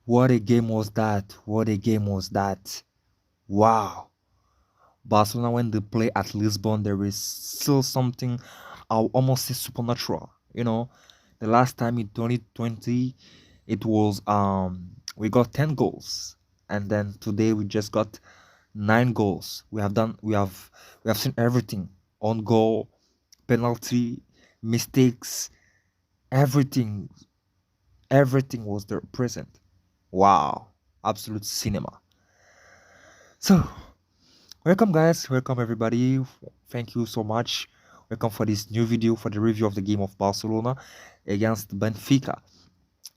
What a game was that! What a game was that! Wow! Barcelona, when they play at Lisbon, there is still something I'll almost say supernatural. The last time in 2020, it was we got 10 goals, and then today we just got 9 goals. We have seen everything: on goal, penalty, mistakes, everything. Everything was there present. Wow, absolute cinema. So, welcome guys, welcome everybody. Thank you so much. Welcome for this new video for the review of the game of Barcelona against Benfica.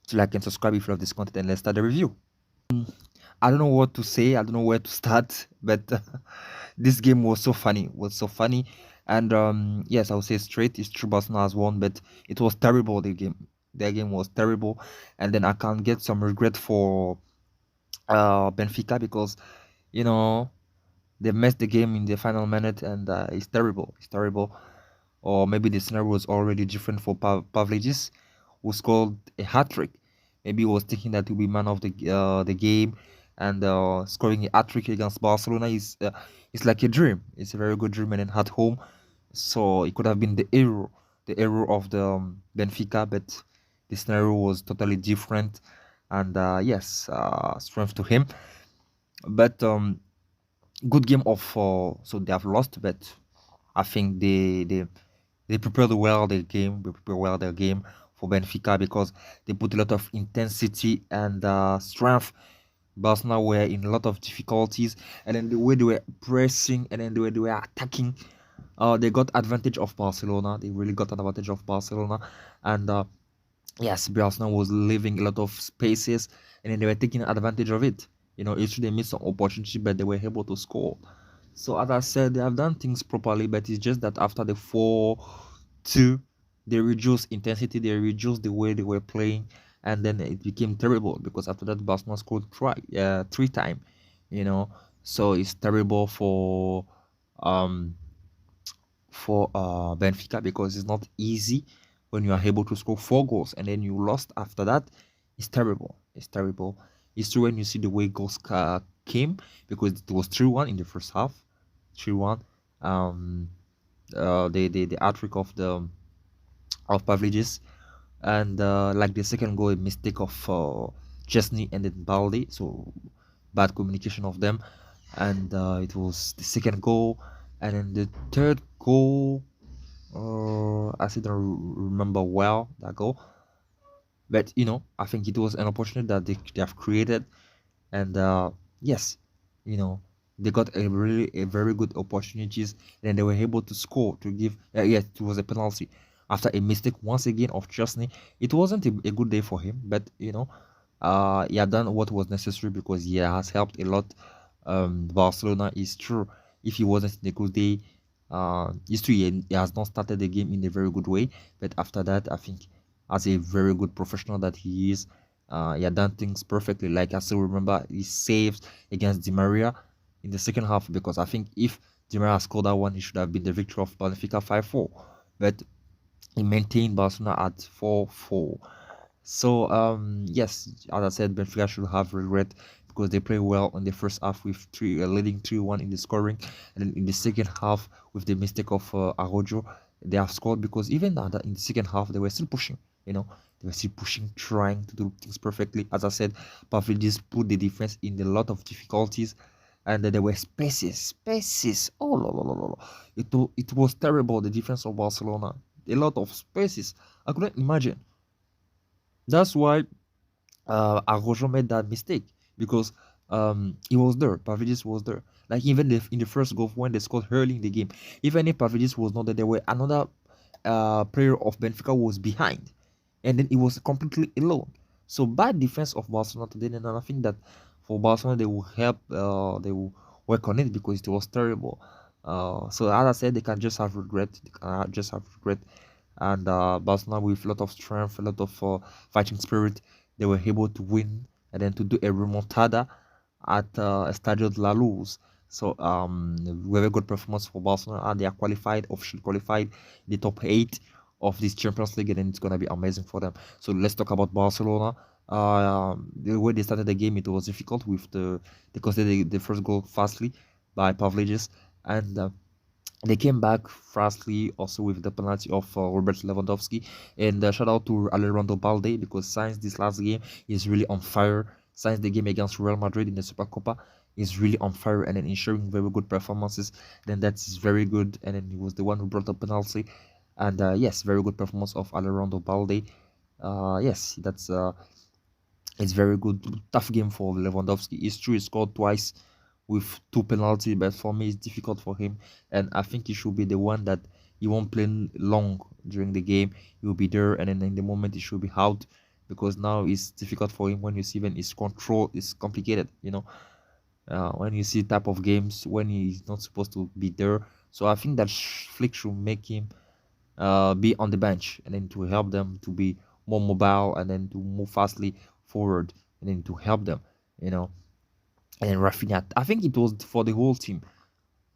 So like and subscribe if you love this content, and let's start the review. I don't know what to say, I don't know where to start, but this game was so funny, and yes, I would say straight, it's true Barcelona has won, but it was terrible. Their game was terrible, and then I can get some regret for Benfica because you know they messed the game in the final minute, and it's terrible. It's terrible. Or maybe the scenario was already different for Pavlidis, who scored a hat trick. Maybe he was thinking that he'll be man of the game, and scoring a hat trick against Barcelona is it's like a dream. It's a very good dream, and then at home, so it could have been the hero of the Benfica, but the scenario was totally different. And yes, strength to him. But good game of so they have lost, but I think they prepared well their game. They prepared well their game for Benfica because they put a lot of intensity and strength. Barcelona were in a lot of difficulties, and then the way they were pressing, and then the way they were attacking, they got advantage of Barcelona. They really got an advantage of Barcelona, and yes, Barcelona was leaving a lot of spaces, and then they were taking advantage of it. It's true they missed some opportunity, but they were able to score. So as I said, they have done things properly, but it's just that after the 4-2, they reduced intensity, they reduced the way they were playing, and then it became terrible because after that Barcelona scored three times. So it's terrible um for Benfica because it's not easy when you are able to score 4 goals and then you lost after that. It's terrible. It's terrible. It's true when you see the way goals came, because it was 3-1 in the first half. 3-1. The hat trick of Pavlidis, and like the second goal, a mistake of Chesney and then Balde, so bad communication of them, and it was the second goal, and then the third goal. I still don't remember well that goal, but I think it was an opportunity that they have created, and yes, they got a very good opportunities, and they were able to score to give. Yes, it was a penalty after a mistake once again of Chesney. It wasn't a good day for him, but he had done what was necessary because he has helped a lot. Barcelona is true. If he wasn't in a good day, history he has not started the game in a very good way. But after that, I think as a very good professional that he is, he had done things perfectly. Like I still remember he saved against Di Maria in the second half, because I think if Di Maria scored that one, it should have been the victory of Benfica 5-4. But he maintained Barcelona at 4-4. So yes, as I said, Benfica should have regret because they play well in the first half with leading 3-1 in the scoring, and then in the second half with the mistake of Araujo, they have scored because even in the second half they were still pushing. They were still pushing, trying to do things perfectly. As I said, Pavlidis put the defense in a lot of difficulties, and there were spaces. Oh, la, la, la, la, la. It was terrible. The defense of Barcelona, a lot of spaces. I couldn't imagine. That's why Araujo made that mistake, because he was there. Pavlidis was there. Like even in the first goal when they scored early in the game, even if Pavlidis was not there, there were another player of Benfica was behind, and then he was completely alone. So bad defense of Barcelona today, and I think that for Barcelona they will help. They will work on it because it was terrible. So as I said, they can just have regret. They can just have regret. And Barcelona, with a lot of strength, a lot of fighting spirit, they were able to win and then to do a remontada at Estadio de la Luz. So very good performance for Barcelona, and they are qualified, officially qualified, the top 8 of this Champions League, and then it's gonna be amazing for them. So let's talk about Barcelona. The way they started the game, it was difficult with they conceded the first goal fastly by Pavlidis, and they came back fastly also with the penalty of Robert Lewandowski. And shout out to Alejandro Balde, because since this last game is really on fire. Since the game against Real Madrid in the Supercopa is really on fire, and then ensuring very good performances. Then that's very good. And then he was the one who brought the penalty. And yes, very good performance of Alejandro Balde. Yes, that's it's very good. Tough game for Lewandowski. It's true he scored twice with two penalties, but for me it's difficult for him. And I think he should be the one that he won't play long during the game. He will be there, and then in the moment he should be out, because now it's difficult for him when you see when his control is complicated. When you see type of games when he's not supposed to be there. So I think that Flick should make him be on the bench, and then to help them to be more mobile, and then to move fastly forward, and then to help them, you know. And then Rafinha, I think it was for the whole team.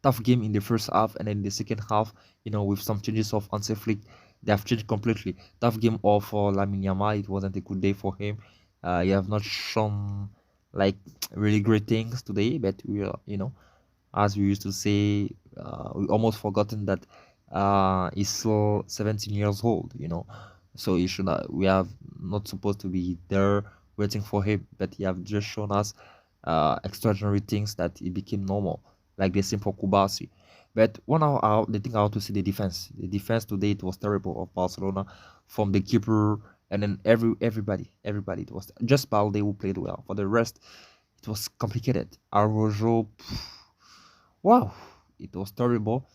Tough game in the first half, and then the second half, with some changes of Hansi Flick, they have changed completely. Tough game of Lamine Yamal. It wasn't a good day for him. He have not shown like really great things today, but we are, as we used to say, we almost forgotten that he's still 17 years old, so he should not, we have not supposed to be there waiting for him, but he have just shown us extraordinary things that it became normal, like the same for Kubasi. But the thing I want to see, the defense. The defense today, it was terrible of Barcelona, from the keeper, and then everybody. It was just Balde who played well. For the rest, it was complicated. Araujo, wow, it was terrible.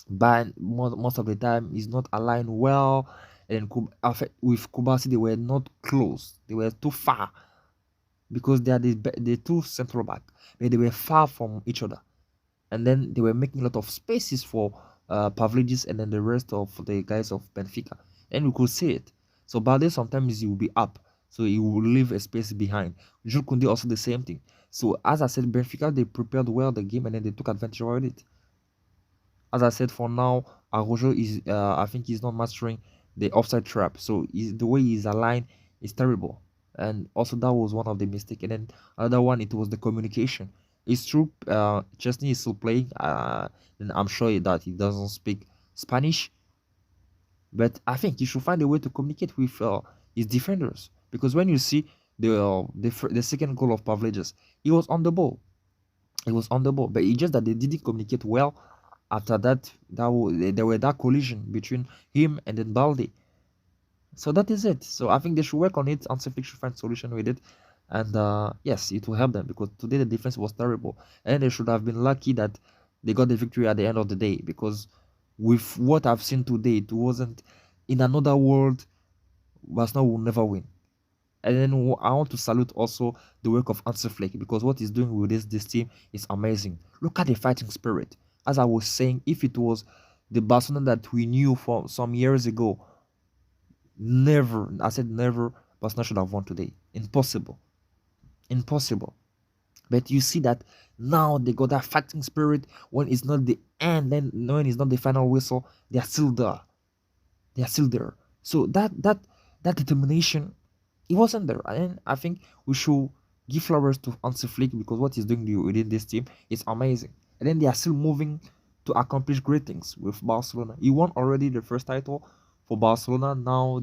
But most of the time, it's not aligned well. And with Kubasi, they were not close. They were too far, because they are the two central back, but they were far from each other. And then they were making a lot of spaces for Pavlidis and then the rest of the guys of Benfica. And we could see it. So Balde, sometimes he will be up, so he will leave a space behind. Jules Koundé also the same thing. So as I said, Benfica, they prepared well the game, and then they took advantage of it. As I said, for now, Araujo is I think he's not mastering the offside trap. So the way he's aligned is terrible. And also that was one of the mistakes. And then another one, it was the communication. It's true, Chesney is still playing, and I'm sure that he doesn't speak Spanish, but I think he should find a way to communicate with his defenders. Because when you see the second goal of Pavlidis, he was on the ball. He was on the ball, but it's just that they didn't communicate well. After that, there were that collision between him and then Balde. So that is it. So I think they should work on it. Hansi Flick should find solution with it. And yes, it will help them, because today the defense was terrible. And they should have been lucky that they got the victory at the end of the day, because with what I've seen today, it wasn't in another world. Barcelona will never win. And then I want to salute also the work of Hansi Flick, because what he's doing with this team is amazing. Look at the fighting spirit. As I was saying, if it was the Barcelona that we knew for some years ago, never, I said never, Barcelona should have won today. Impossible. Impossible. But you see that now they got that fighting spirit. When it's not the end, then when it's not the final whistle, they are still there. They are still there. So that determination, it wasn't there. And I think we should give flowers to Hansi Flick, because what he's doing within this team is amazing. And then they are still moving to accomplish great things with Barcelona. He won already the first title for Barcelona. Now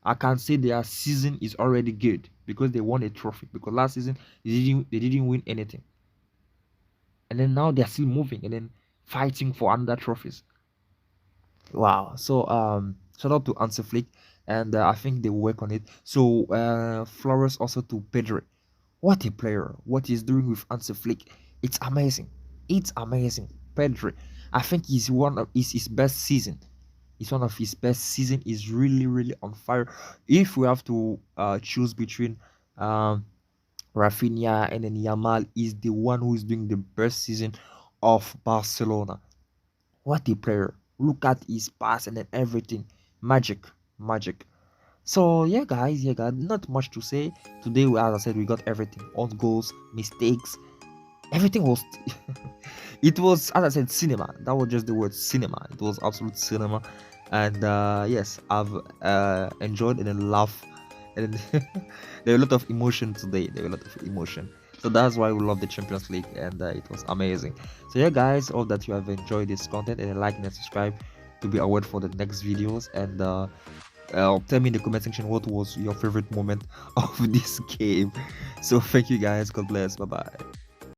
I can say their season is already good, because they won a trophy. Because last season they didn't win anything, and then now they're still moving and then fighting for another trophies. Wow. So shout out to Hansi Flick, and I think they will work on it. So flowers also to Pedri. What a player! What he's doing with Hansi Flick, it's amazing. It's amazing. Pedri, I think he's one of his best season. It's one of his best season. Is really on fire. If we have to choose between Rafinha and then Yamal, is the one who is doing the best season of Barcelona. What a player! Look at his pass and then everything. Magic. So yeah guys, not much to say today. As I said, we got everything: on goals, mistakes, everything was it was, as I said, cinema. That was just the word cinema. It was absolute cinema. And yes, I've enjoyed and then laughed and there were a lot of emotion today. There were a lot of emotion. So that's why we love the Champions League, and it was amazing. So yeah, guys, hope that you have enjoyed this content, and like and subscribe to be aware for the next videos. And tell me in the comment section what was your favorite moment of this game. So thank you guys. God bless. Bye bye.